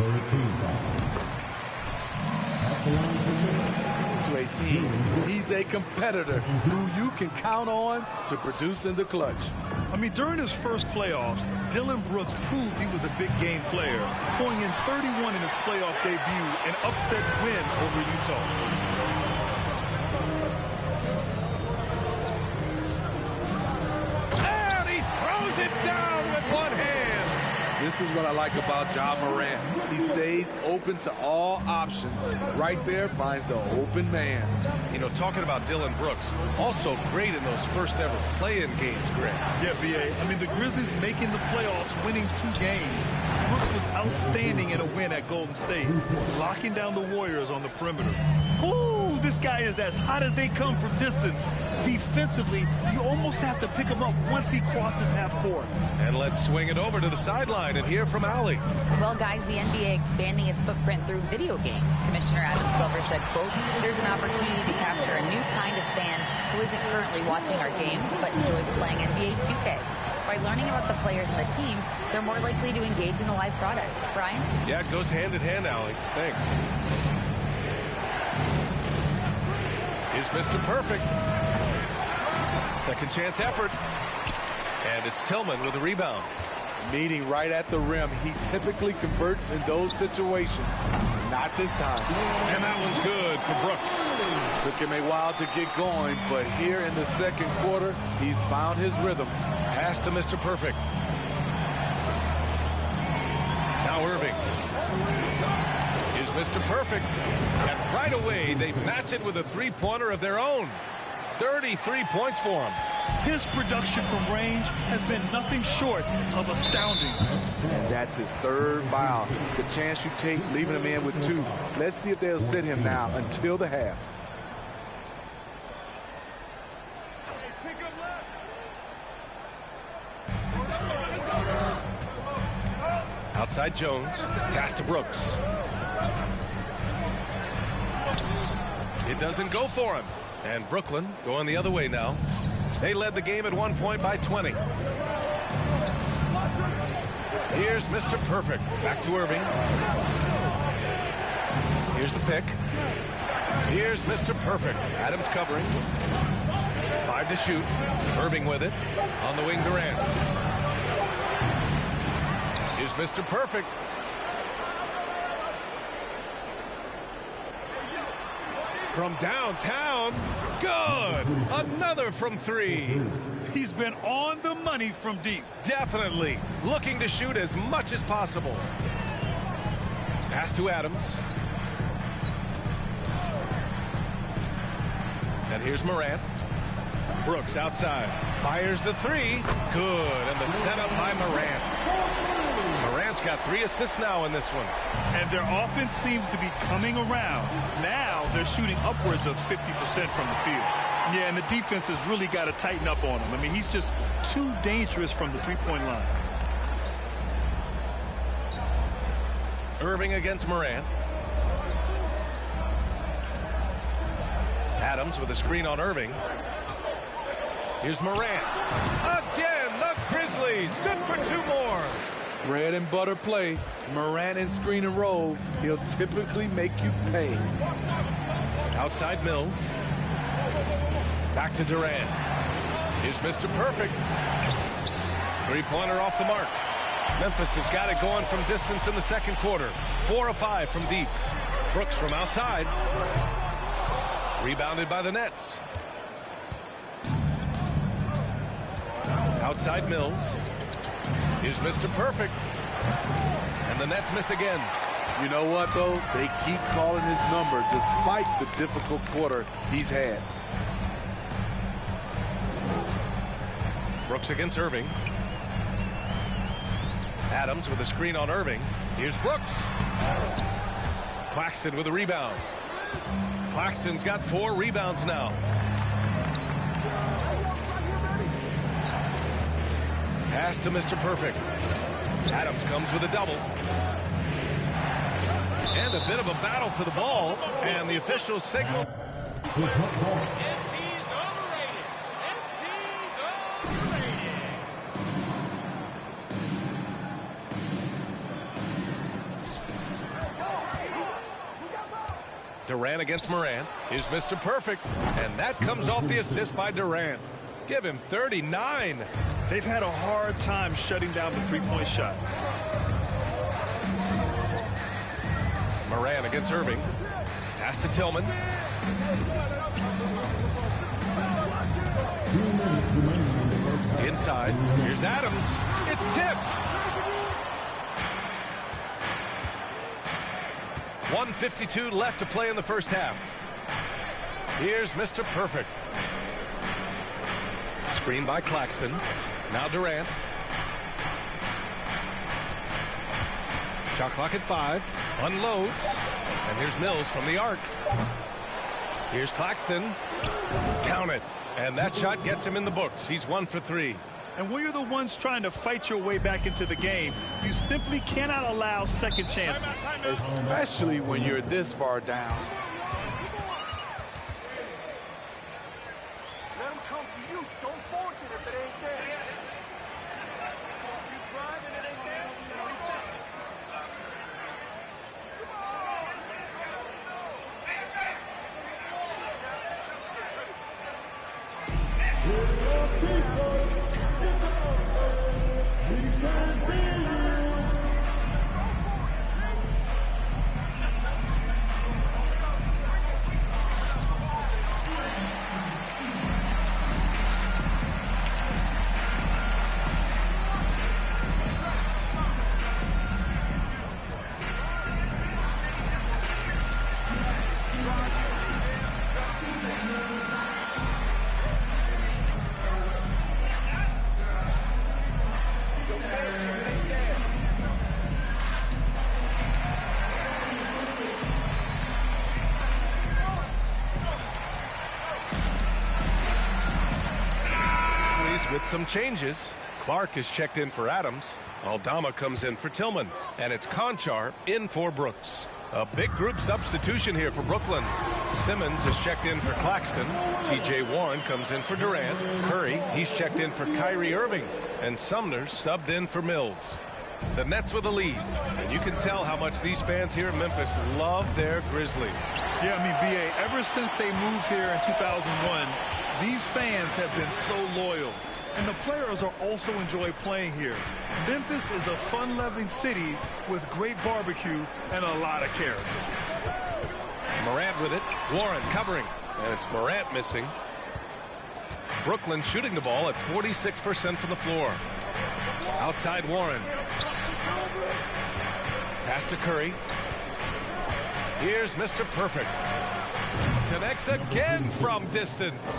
To a team, he's a competitor who you can count on to produce in the clutch. I mean, during his first playoffs, Dillon Brooks proved he was a big game player, pouring in 31 in his playoff debut, an upset win over Utah. And he throws it down with one hand. This is what I like about Ja Morant. He stays open to all options. Right there finds the open man. You know, talking about Dillon Brooks, also great in those first ever play-in games, Greg. Yeah, B.A. I mean, the Grizzlies making the playoffs, winning 2 games. Brooks was outstanding in a win at Golden State, locking down the Warriors on the perimeter. Ooh, this guy is as hot as they come from distance. Defensively, you almost have to pick him up once he crosses half court. And let's swing it over to the sideline and hear from Allie. Well, guys, the NBA expanding its footprint through video games. Commissioner Adam Silver said, quote, "There's an opportunity to capture a new kind of fan who isn't currently watching our games but enjoys playing NBA 2K. By learning about the players and the teams, they're more likely to engage in the live product." Brian? Yeah, it goes hand in hand, Allie. Thanks. Here's Mr. Perfect. Second chance effort. And it's Tillman with a rebound. Meeting right at the rim, he typically converts in those situations. Not this time. And that one's good for Brooks. Took him a while to get going, but here in the second quarter, he's found his rhythm. Pass to Mr. Perfect. Now Irving. Here's Mr. Perfect. And right away, they match it with a three-pointer of their own. 33 points for him. His production from range has been nothing short of astounding. And that's his third foul. The chance you take leaving him in with 2. Let's see if they'll sit him now until the half. Outside Jones. Pass to Brooks. It doesn't go for him. And Brooklyn going the other way now. They led the game at 1 point by 20. Here's Mr. Perfect. Back to Irving. Here's the pick. Here's Mr. Perfect. Adams covering. 5 to shoot. Irving with it. On the wing, Durant. Here's Mr. Perfect. From downtown, good! Another from 3. He's been on the money from deep. Definitely looking to shoot as much as possible. Pass to Adams. And here's Morant. Brooks outside. Fires the 3. Good, and the setup by Morant. Morant's got 3 assists now in this one. And their offense seems to be coming around. Now they're shooting upwards of 50% from the field. Yeah, and the defense has really got to tighten up on him. I mean, he's just too dangerous from the three-point line. Irving against Morant. Adams with a screen on Irving. Here's Morant. Again, the Grizzlies. Good for 2 more. Bread and butter play. Morant and screen and roll. He'll typically make you pay. Outside Mills. Back to Durant. Here's Mr. Perfect. 3-pointer off the mark. Memphis has got it going from distance in the second quarter. 4 of 5 from deep. Brooks from outside. Rebounded by the Nets. Outside Mills. Here's Mr. Perfect. And the Nets miss again. You know what, though? They keep calling his number despite the difficult quarter he's had. Brooks against Irving. Adams with a screen on Irving. Here's Brooks. Claxton with a rebound. Claxton's got 4 rebounds now. Pass to Mr. Perfect. Adams comes with a double. And a bit of a battle for the ball. And the officials signal. Durant against Morant. Here's Mr. Perfect. And that comes off the assist by Durant. Give him 39. They've had a hard time shutting down the three-point shot. Morant against Irving. Pass to Tillman. Inside. Here's Adams. It's tipped. 1:52 left to play in the first half. Here's Mr. Perfect. Screen by Claxton. Now Durant. Shot clock at 5. Unloads. And here's Mills from the arc. Here's Claxton. Count it. And that shot gets him in the books. He's 1 for 3. And when you're the ones trying to fight your way back into the game, you simply cannot allow second chances. Especially when you're this far down. Let them come to you. Don't force it if it ain't there. You drive and it ain't there. Reset. With some changes, Clark is checked in for Adams. Aldama comes in for Tillman. And it's Conchar in for Brooks. A big group substitution here for Brooklyn. Simmons is checked in for Claxton. T.J. Warren comes in for Durant. Curry, he's checked in for Kyrie Irving. And Sumner subbed in for Mills. The Nets with a lead. And you can tell how much these fans here in Memphis love their Grizzlies. Yeah, I mean, B.A., ever since they moved here in 2001, these fans have been so loyal. And the players are also enjoy playing here. Memphis is a fun-loving city with great barbecue and a lot of character. Morant with it. Warren covering. And it's Morant missing. Brooklyn shooting the ball at 46% from the floor. Outside Warren. Pass to Curry. Here's Mr. Perfect. Connects again from distance.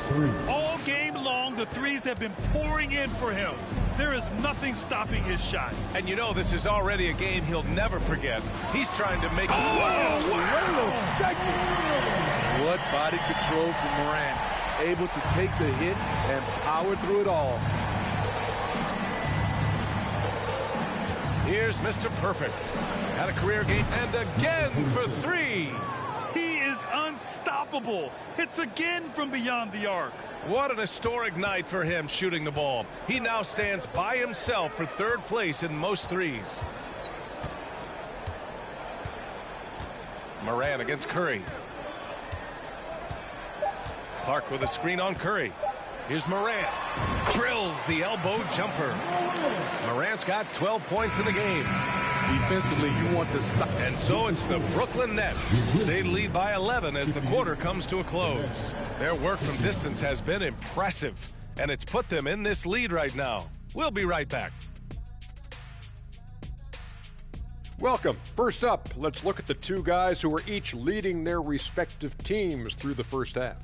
All game long, the threes have been pouring in for him. There is nothing stopping his shot. And you know this is already a game he'll never forget. He's trying to make it. What body control from Morant. Able to take the hit and power through it all. Here's Mr. Perfect. Had a career game and again for 3. He is unstoppable. Hits again from beyond the arc. What an historic night for him shooting the ball. He now stands by himself for 3rd place in most threes. Morant against Curry. Clark with a screen on Curry. Here's Morant. Drills the elbow jumper. Morant's got 12 points in the game. Defensively, you want to stop. And so it's the Brooklyn Nets. They lead by 11 as the quarter comes to a close. Their work from distance has been impressive, and it's put them in this lead right now. We'll be right back. Welcome. First up, let's look at the two guys who are each leading their respective teams through the first half.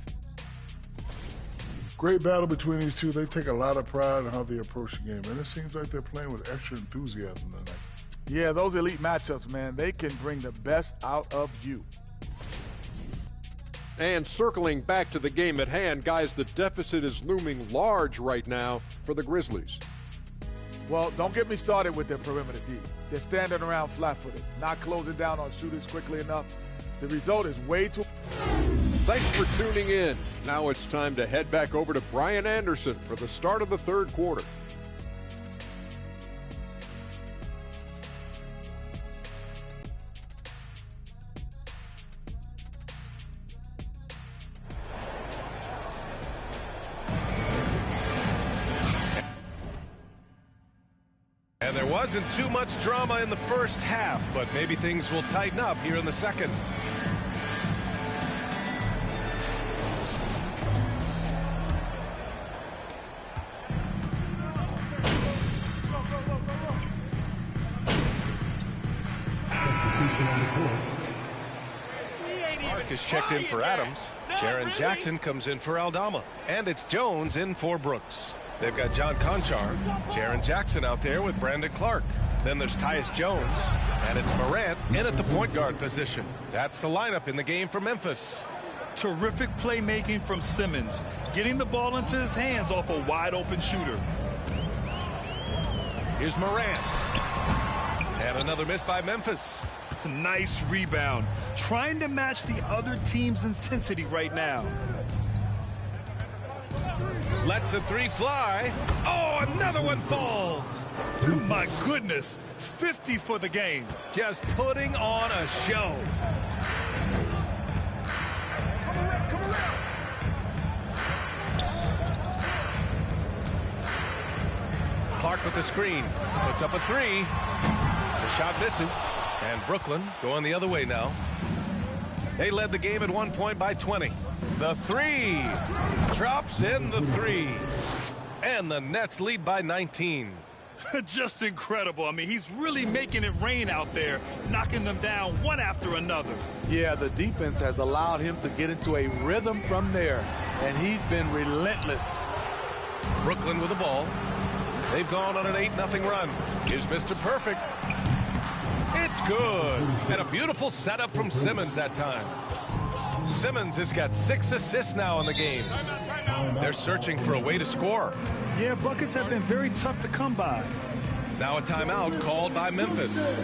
Great battle between these two. They take a lot of pride in how they approach the game, and it seems like they're playing with extra enthusiasm tonight. Yeah, those elite matchups, man, they can bring the best out of you. And circling back to the game at hand, guys, the deficit is looming large right now for the Grizzlies. Well, don't get me started with their perimeter D. They're standing around flat-footed, not closing down on shooters quickly enough. The result is way too... Thanks for tuning in. Now it's time to head back over to Brian Anderson for the start of the 3rd quarter. wasn't too much drama in the first half, but maybe things will tighten up here in the second. Mark is checked in for Adams. Jaren Jackson comes in for Aldama. And it's Jones in for Brooks. They've got John Conchar, Jaren Jackson out there with Brandon Clark. Then there's Tyus Jones, and it's Morant in at the point guard position. That's the lineup in the game for Memphis. Terrific playmaking from Simmons, getting the ball into his hands off a wide-open shooter. Here's Morant. And another miss by Memphis. Nice rebound. Trying to match the other team's intensity right now. Lets the three fly. Oh, another one falls. Oh, my goodness. 50 for the game. Just putting on a show. Clark with the screen. Puts up a three. The shot misses. And Brooklyn going the other way now. They led the game at 1 point by 20. The three. Drops in the three. And the Nets lead by 19. Just incredible. I mean, he's really making it rain out there, knocking them down one after another. Yeah, the defense has allowed him to get into a rhythm from there, and he's been relentless. Brooklyn with the ball. They've gone on an 8-0 run. Here's Mr. Perfect. It's good. And a beautiful setup from Simmons that time. Simmons has got 6 assists now in the game. They're searching for a way to score. Yeah, buckets have been very tough to come by. Now a timeout called by Memphis.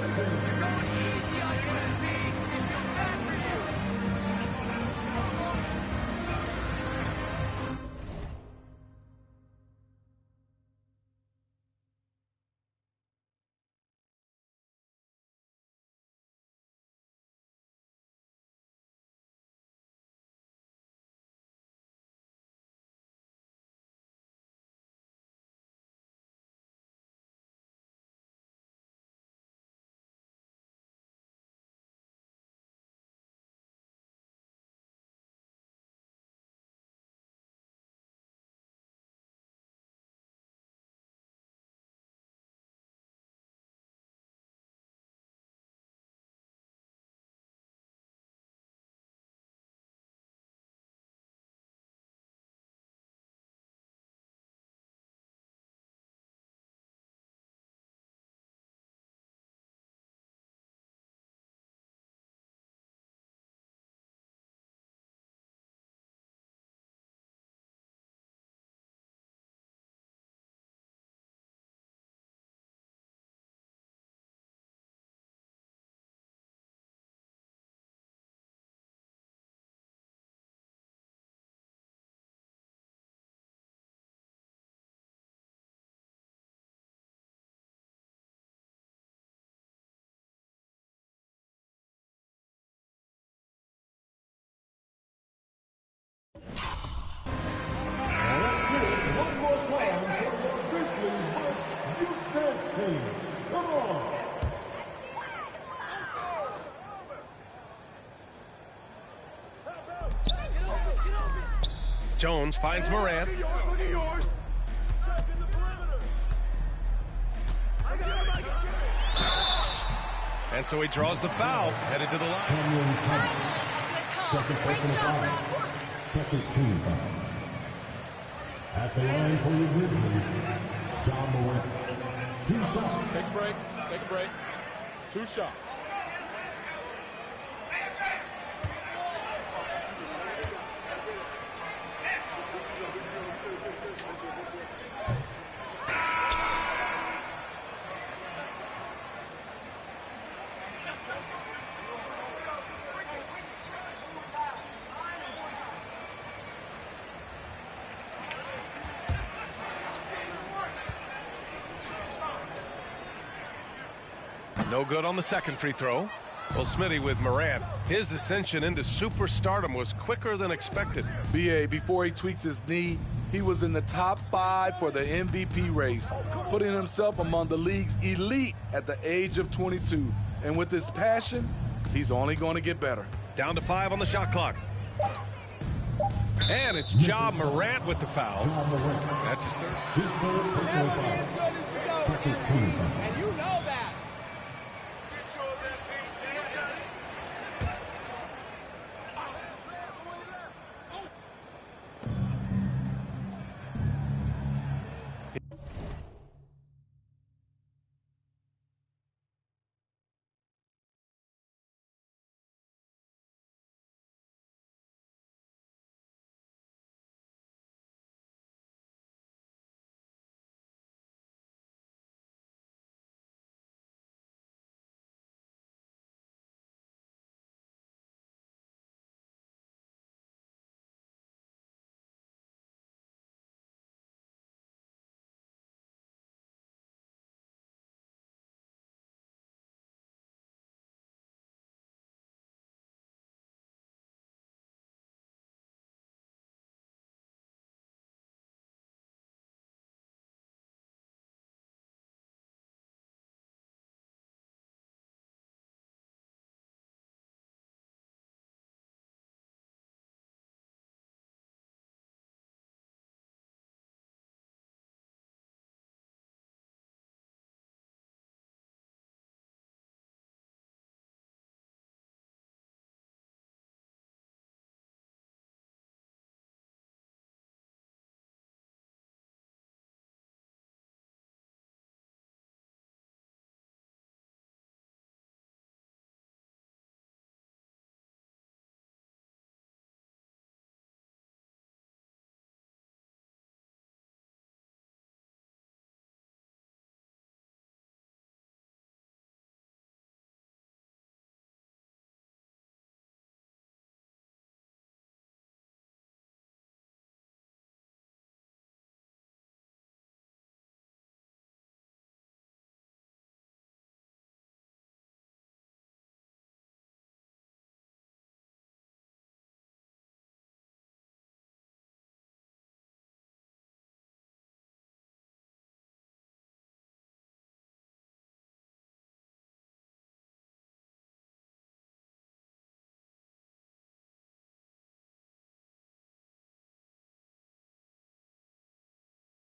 Jones finds Morant. And so he draws the foul, headed to the line. Second personal foul. Second team foul. At the line for your Grizzlies, John Morant. 2 shots. Take a break. Take a break. 2 shots. No good on the second free throw. Well, Smitty with Morant. His ascension into superstardom was quicker than expected. B.A., before he tweaks his knee, he was in the top 5 for the MVP race, putting himself among the league's elite at the age of 22. And with his passion, he's only going to get better. Down to 5 on the shot clock. And it's Ja Morant with the foul. That's his third. His third personal foul. Second team foul. And you know that.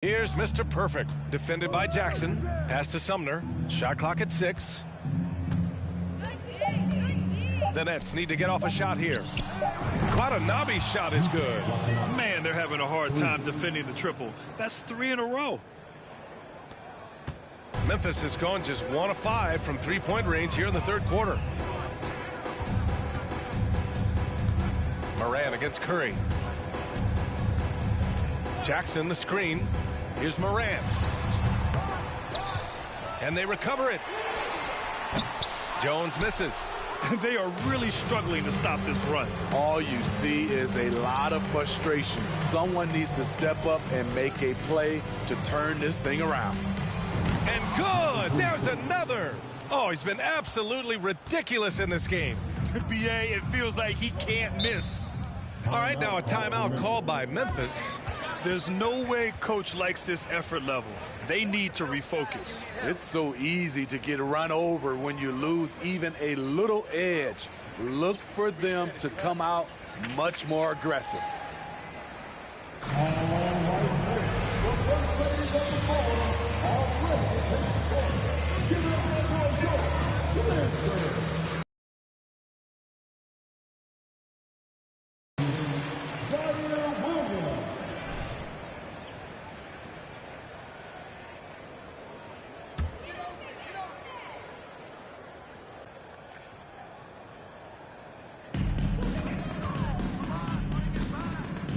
Here's Mr. Perfect, defended by Jackson. Pass to Sumner. Shot clock at 6. The Nets need to get off a shot here. Watanabe's shot is good. Man, they're having a hard time defending the triple. That's 3 in a row. Memphis has gone just 1 of 5 from three-point range here in the third quarter. Moran against Curry. Jackson the screen. Here's Moran. And they recover it. Jones misses. They are really struggling to stop this run. All you see is a lot of frustration. Someone needs to step up and make a play to turn this thing around. And good! There's another! Oh, he's been absolutely ridiculous in this game. BA, it feels like he can't miss. All right, now a timeout called by Memphis. There's no way coach likes this effort level. They need to refocus. It's so easy to get run over when you lose even a little edge. Look for them to come out much more aggressive.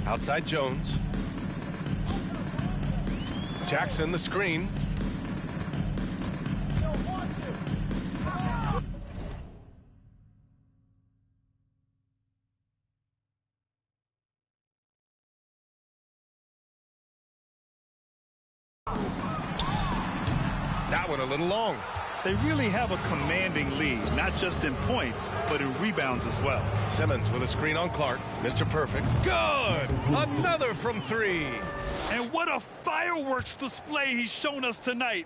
Outside Jones. Jackson the screen. That one a little long. They really have a commanding lead, not just in points, but in rebounds as well. Simmons with a screen on Clark. Mr. Perfect. Good! Another from 3. And what a fireworks display he's shown us tonight.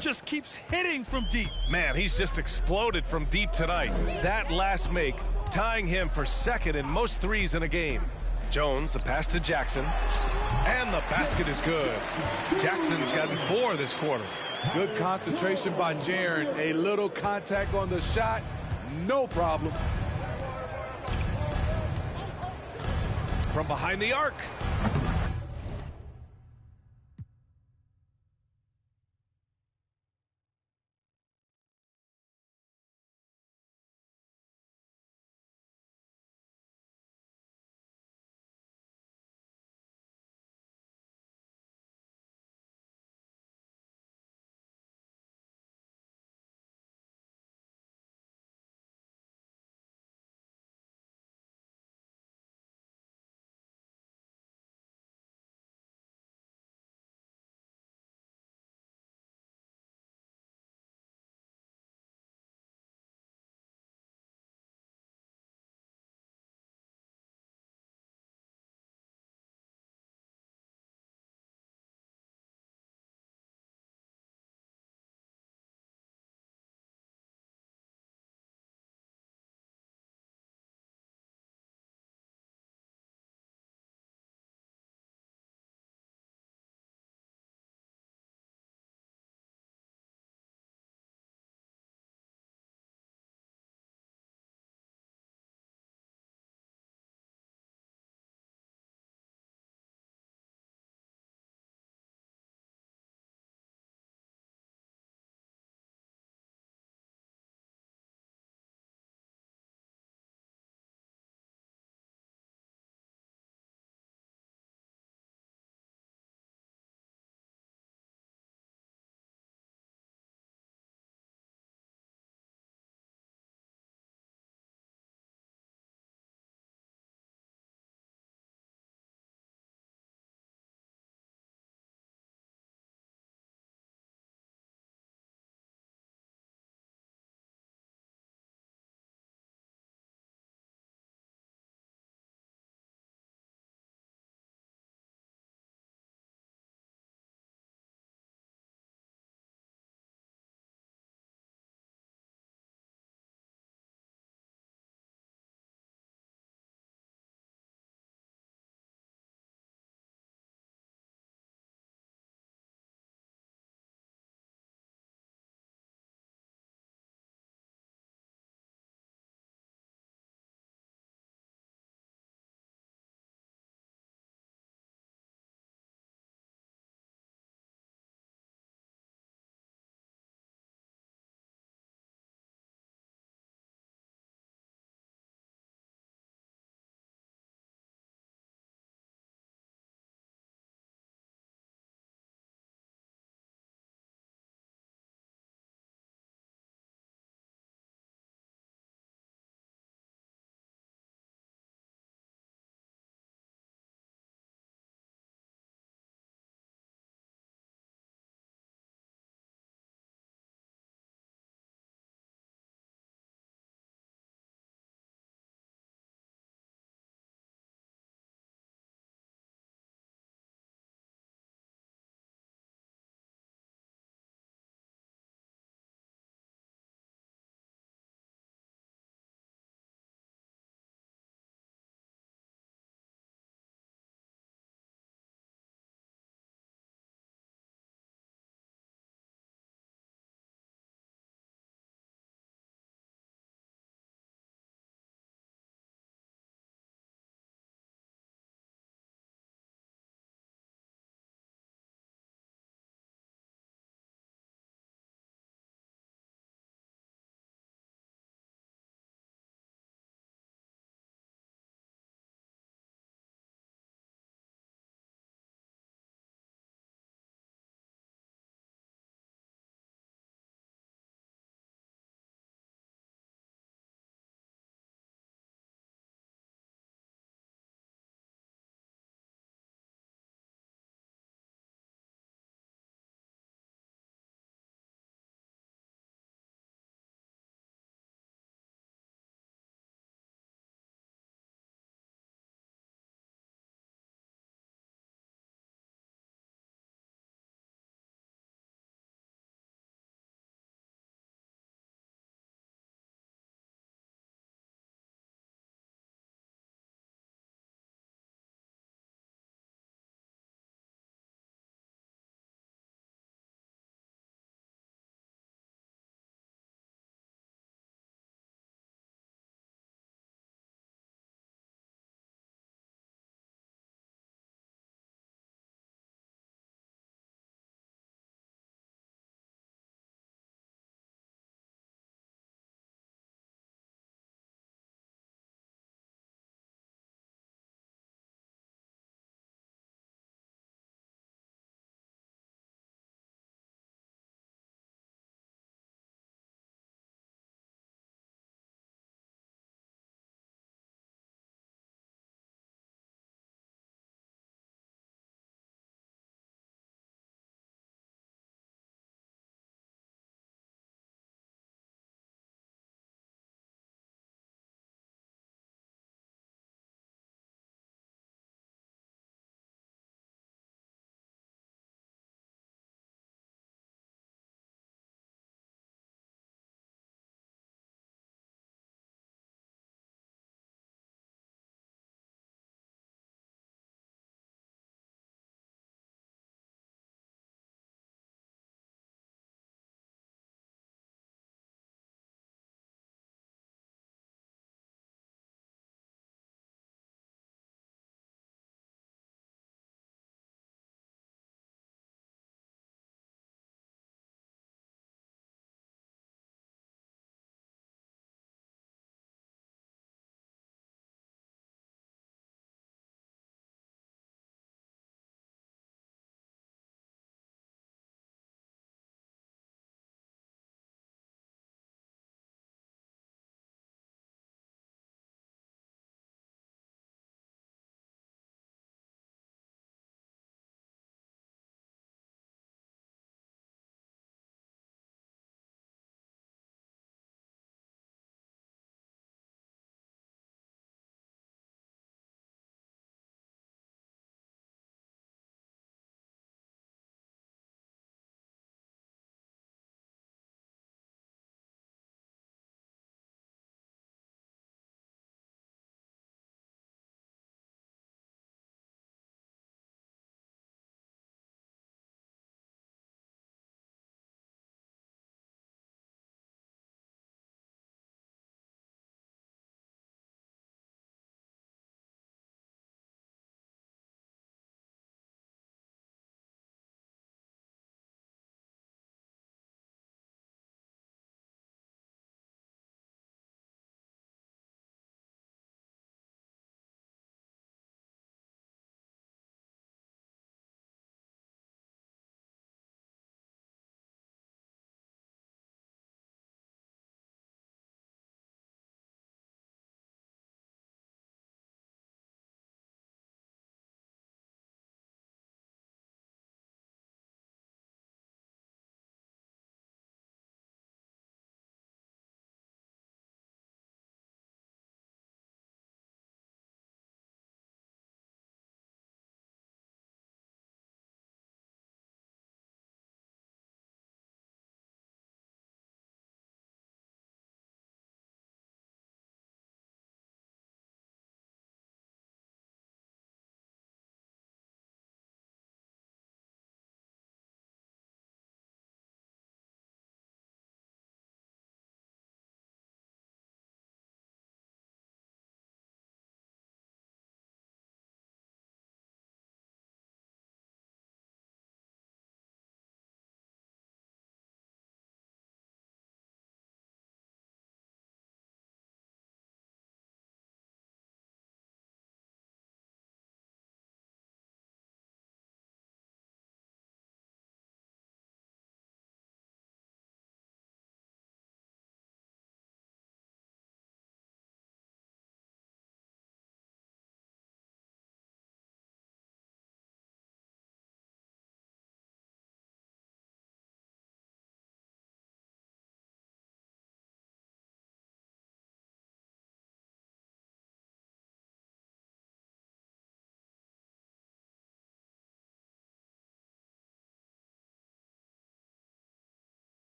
Just keeps hitting from deep. Man, he's just exploded from deep tonight. That last make, tying him for second in most threes in a game. Jones, the pass to Jackson. And the basket is good. Jackson's gotten 4 this quarter. Good concentration by Jaren. A little contact on the shot, no problem. From behind the arc.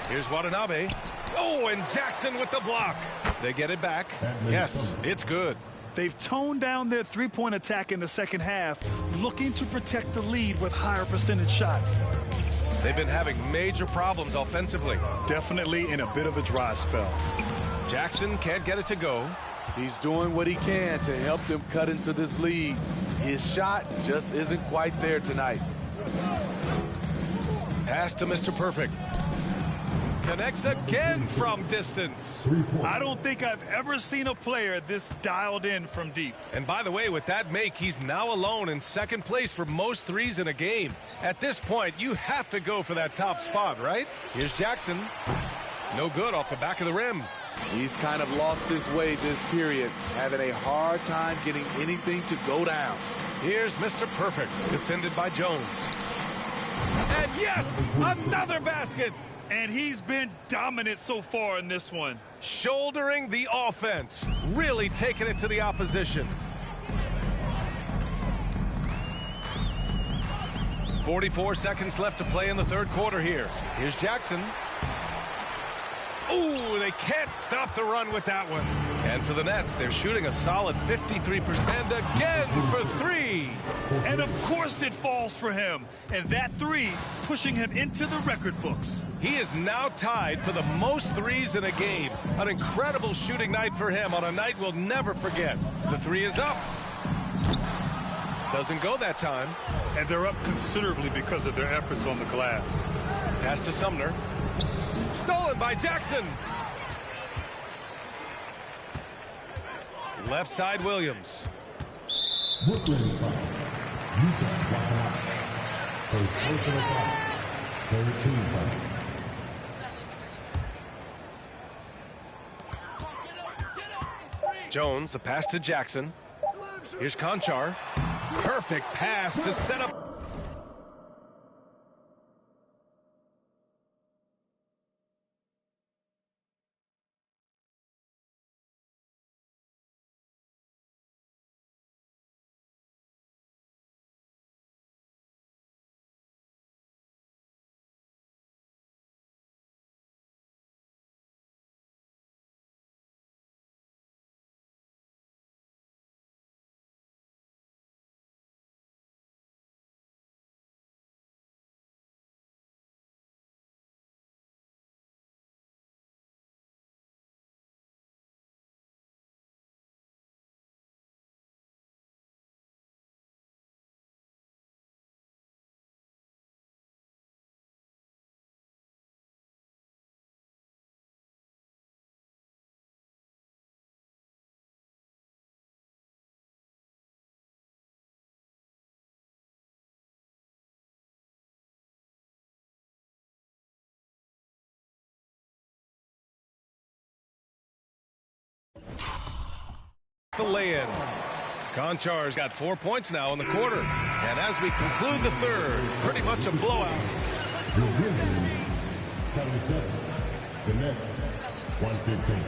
Here's Watanabe. Oh, and Jackson with the block. They get it back. Yes, it's good. They've toned down their three-point attack in the second half, looking to protect the lead with higher percentage shots. They've been having major problems offensively. Definitely in a bit of a dry spell. Jackson can't get it to go. He's doing what he can to help them cut into this lead. His shot just isn't quite there tonight. Pass to Mr. Perfect. Connects again from distance. I don't think I've ever seen a player this dialed in from deep. And by the way, with that make, he's now alone in second place for most threes in a game. At this point, you have to go for that top spot, right? Here's Jackson. No good off the back of the rim. He's kind of lost his way this period, having a hard time getting anything to go down. Here's Mr. Perfect, defended by Jones. And yes, another basket. And he's been dominant so far in this one. Shouldering the offense, really taking it to the opposition. 44 seconds left to play in the third quarter here. Here's Jackson. Ooh, they can't stop the run with that one. And for the Nets, they're shooting a solid 53%. And again for three. And of course it falls for him. And that three pushing him into the record books. He is now tied for the most threes in a game. An incredible shooting night for him on a night we'll never forget. The three is up. Doesn't go that time. And they're up considerably because of their efforts on the glass. Pass to Sumner. Stolen by Jackson. Left side, Williams. Brooklyn foul. Utah blocking out. First personal foul. Third team foul. Jones, the pass to Jackson. Here's Conchar. Perfect pass to set up. The lay-in. Conchar's got 4 points now in the quarter. And as we conclude the third, pretty much a blowout. The Grizzlies, 77. The Nets, 115.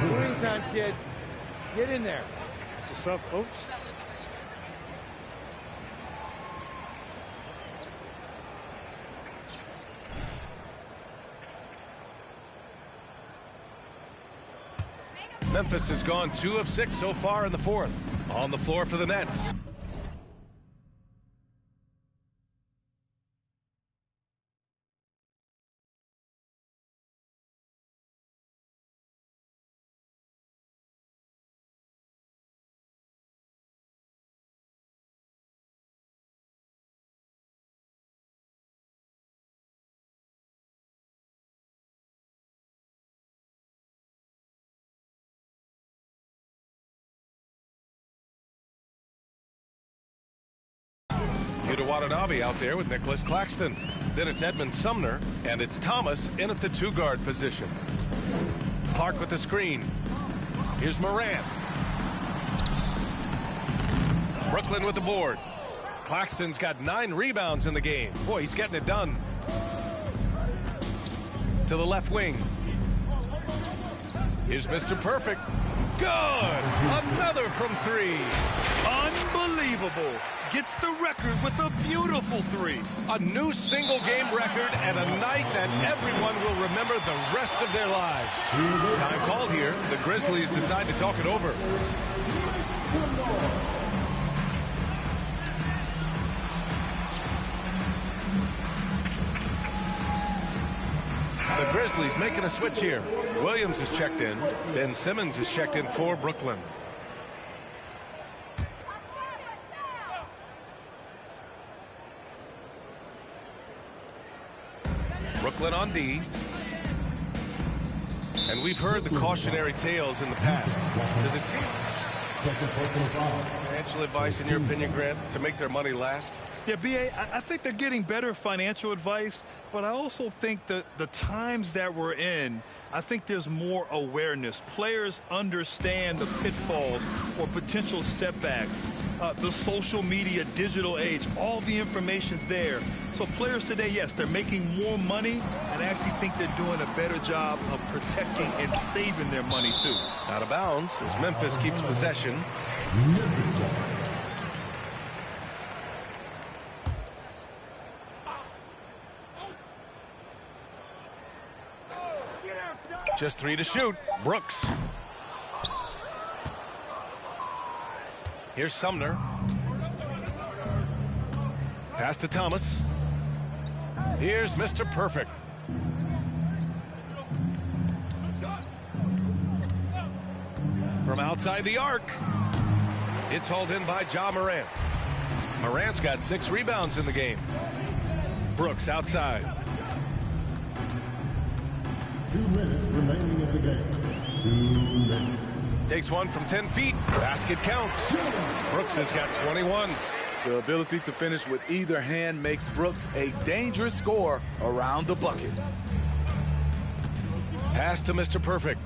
Morning time, kid. Get in there. What's up, coach? Memphis has gone 2 of 6 so far in the fourth. On the floor for the Nets. Watanabe out there with Nicholas Claxton. Then it's Edmund Sumner, and it's Thomas in at the 2-guard position. Clark with the screen. Here's Morant. Brooklyn with the board. Claxton's got 9 rebounds in the game. Boy, he's getting it done. To the left wing. Here's Mr. Perfect. Good! Another from 3. Unbelievable. Gets the record with a beautiful 3. A new single-game record and a night that everyone will remember the rest of their lives. Time called here. The Grizzlies decide to talk it over. The Grizzlies making a switch here. Williams is checked in. Ben Simmons is checked in for Brooklyn. Brooklyn on D. And we've heard the cautionary tales in the past. Does it seem financial advice, in your opinion, Grant, to make their money last? Yeah, B.A., I think they're getting better financial advice, but I also think that the times that we're in, I think there's more awareness. Players understand the pitfalls or potential setbacks. The social media, digital age, all the information's there. So players today, yes, they're making more money, and I actually think they're doing a better job of protecting and saving their money, too. Out of bounds as Memphis keeps possession. Just 3 to shoot. Brooks. Here's Sumner. Pass to Thomas. Here's Mr. Perfect. From outside the arc. It's hauled in by Ja Morant. Morant's got 6 rebounds in the game. Brooks outside. 2 minutes remaining in the game. 2 minutes. Takes one from 10 feet. Basket counts. Brooks has got 21. The ability to finish with either hand makes Brooks a dangerous scorer around the bucket. Pass to Mr. Perfect.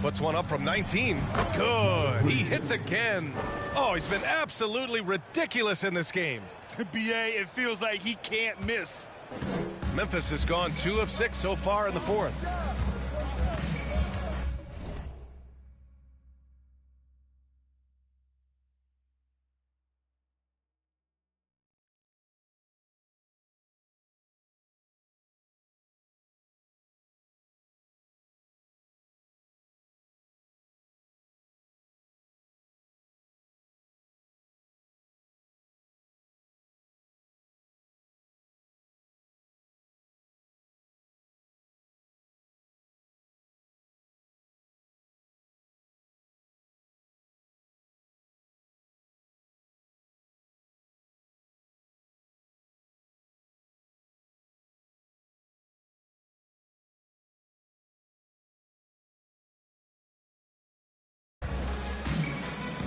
Puts one up from 19. Good. He hits again. Oh, he's been absolutely ridiculous in this game. B.A., it feels like he can't miss. Memphis has gone 2 of 6 so far in the fourth.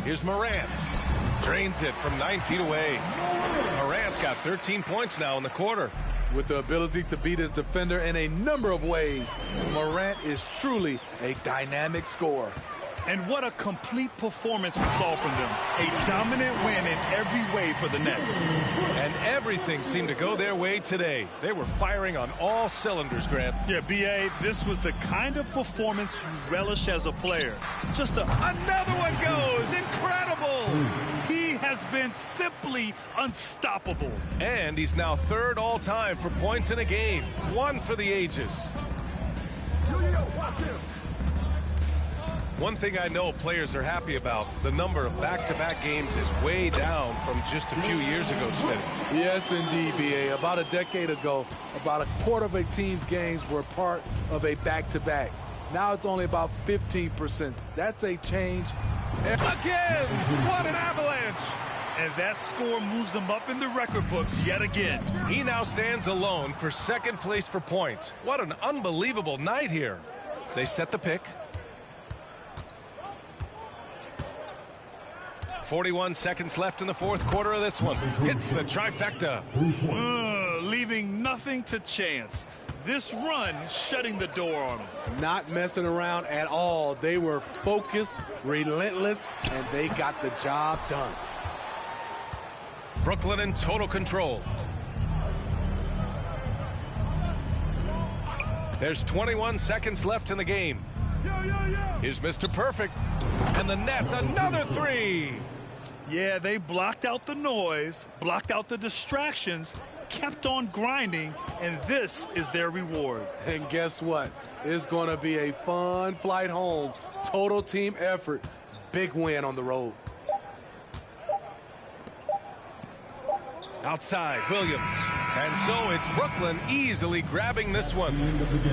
Here's Morant. Drains it from 9 feet away. Morant's got 13 points now in the quarter. With the ability to beat his defender in a number of ways, Morant is truly a dynamic scorer. And what a complete performance we saw from them. A dominant win in every way for the Nets. And everything seemed to go their way today. They were firing on all cylinders, Grant. Yeah, B.A., this was the kind of performance you relish as a player. Another one goes! Incredible! He has been simply unstoppable. And he's now third all-time for points in a game. One for the ages. Watch him. One thing I know players are happy about, the number of back-to-back games is way down from just a few years ago, Smith. Yes, indeed, B.A. About a decade ago, about a quarter of a team's games were part of a back-to-back. Now it's only about 15%. That's a change. Again! What an avalanche! And that score moves him up in the record books yet again. He now stands alone for second place for points. What an unbelievable night here. They set the pick. 41 seconds left in the fourth quarter of this one. Hits the trifecta. Leaving nothing to chance. This run shutting the door on him. Not messing around at all. They were focused, relentless, and they got the job done. Brooklyn in total control. There's 21 seconds left in the game. Here's Mr. Perfect. And the Nets, another three. Yeah, they blocked out the noise, blocked out the distractions, kept on grinding, and this is their reward. And guess what? It's going to be a fun flight home. Total team effort. Big win on the road. Outside, Williams. And so it's Brooklyn easily grabbing this one.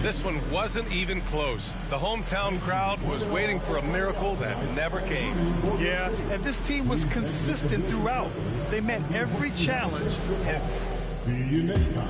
This one wasn't even close. The hometown crowd was waiting for a miracle that never came. Yeah, and this team was consistent throughout. They met every challenge. And see you next time.